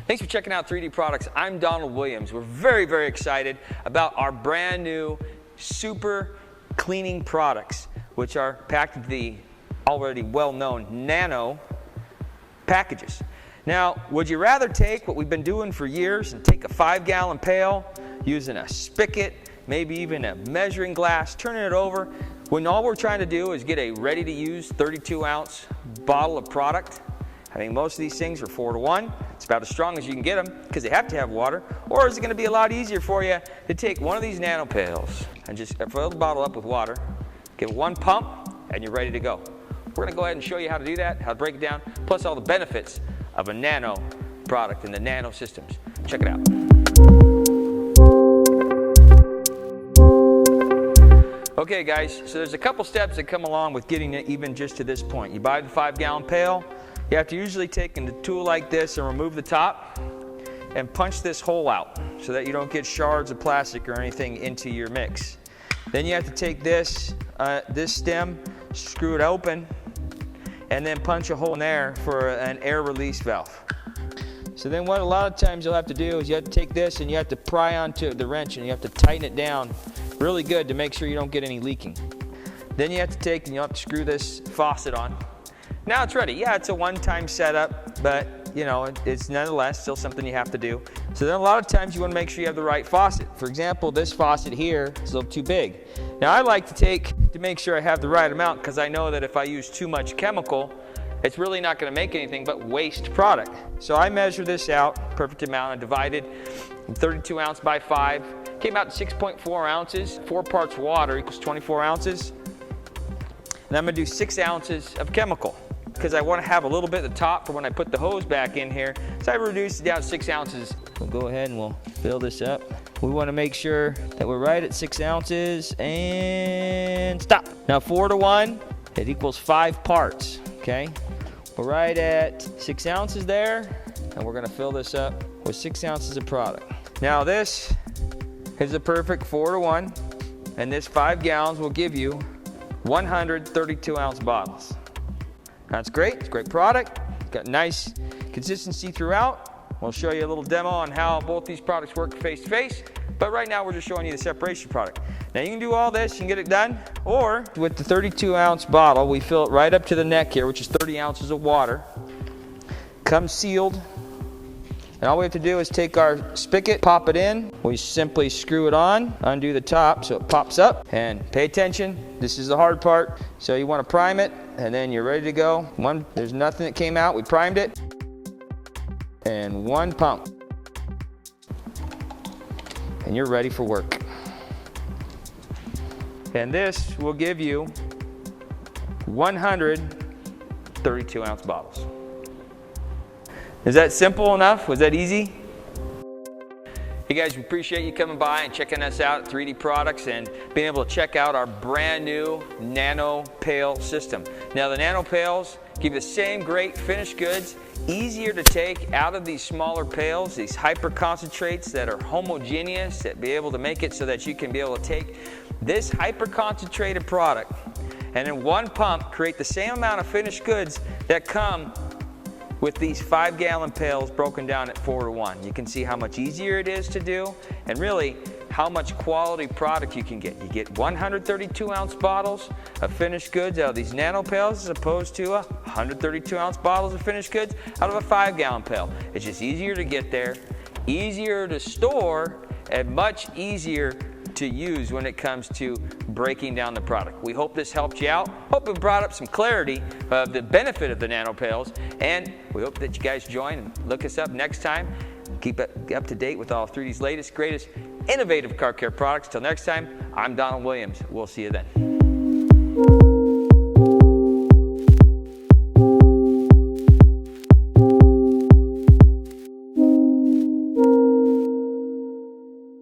Thanks for checking out 3D Products. I'm Donald Williams. We're very excited about our brand new super cleaning products, which are packed in the already well-known nano packages. Now, would you rather take what we've been doing for years and take a 5-gallon pail, using a spigot, maybe even a measuring glass, turning it over, when all we're trying to do is get a ready-to-use 32-ounce bottle of product? I mean, most of these things are 4-to-1. It's about as strong as you can get them because they have to have water. Or is it going to be a lot easier for you to take one of these nano pails and just fill the bottle up with water, give it one pump, and you're ready to go. We're going to go ahead and show you how to do that, how to break it down, plus all the benefits of a nano product and the nano systems. Check it out. Okay guys, so there's a couple steps that come along with getting it even just to this point. You buy the 5-gallon pail. You have to usually take a tool like this and remove the top and punch this hole out so that you don't get shards of plastic or anything into your mix. Then you have to take this stem, screw it open, and then punch a hole in there for an air release valve. So then what a lot of times you'll have to do is you have to take this and you have to pry onto the wrench and you have to tighten it down really good to make sure you don't get any leaking. Then you have to take and you have to screw this faucet on. Now it's ready. Yeah, it's a one-time setup, but you know, it's nonetheless still something you have to do. So then a lot of times you want to make sure you have the right faucet. For example, this faucet here is a little too big. Now I like to make sure I have the right amount because I know that if I use too much chemical, it's really not going to make anything but waste product. So I measure this out, perfect amount. I divided 32 ounce by 5. Came out to 6.4 ounces. 4 parts water equals 24 ounces. And I'm going to do 6 ounces of chemical, because I want to have a little bit at the top for when I put the hose back in here. So I reduced it down to 6 ounces. We'll go ahead and we'll fill this up. We want to make sure that we're right at 6 ounces and stop. Now 4-to-1, it equals 5 parts, okay? We're right at 6 ounces there, and we're going to fill this up with 6 ounces of product. Now this is a perfect 4-to-1, and this 5 gallons will give you 132 ounce bottles. That's great, it's a great product. It's got nice consistency throughout. We'll show you a little demo on how both these products work face to face, but right now we're just showing you the separation product. Now you can do all this, you can get it done, or with the 32 ounce bottle, we fill it right up to the neck here, which is 30 ounces of water. Comes sealed, and all we have to do is take our spigot, pop it in, we simply screw it on, undo the top so it pops up, and pay attention, this is the hard part. So you want to prime it, and then you're ready to go. There's nothing that came out, we primed it, and one pump, and you're ready for work. And this will give you 132 ounce bottles. Is that simple enough? Was that easy? Hey guys, we appreciate you coming by and checking us out at 3D Products and being able to check out our brand new nano pail system. Now the nano pails give you the same great finished goods, easier to take out of these smaller pails, these hyper concentrates that are homogeneous, that be able to make it so that you can be able to take this hyper concentrated product and in one pump create the same amount of finished goods that come with these 5-gallon pails broken down at 4-to-1. You can see how much easier it is to do and really how much quality product you can get. You get 132 ounce bottles of finished goods out of these nano pails as opposed to 132 ounce bottles of finished goods out of a 5-gallon pail. It's just easier to get there, easier to store, and much easier to use when it comes to breaking down the product. We hope this helped you out. Hope it brought up some clarity of the benefit of the nano pails, and we hope that you guys join and look us up next time. Keep up to date with all of 3D's latest, greatest, innovative car care products. Till next time, I'm Donald Williams. We'll see you then.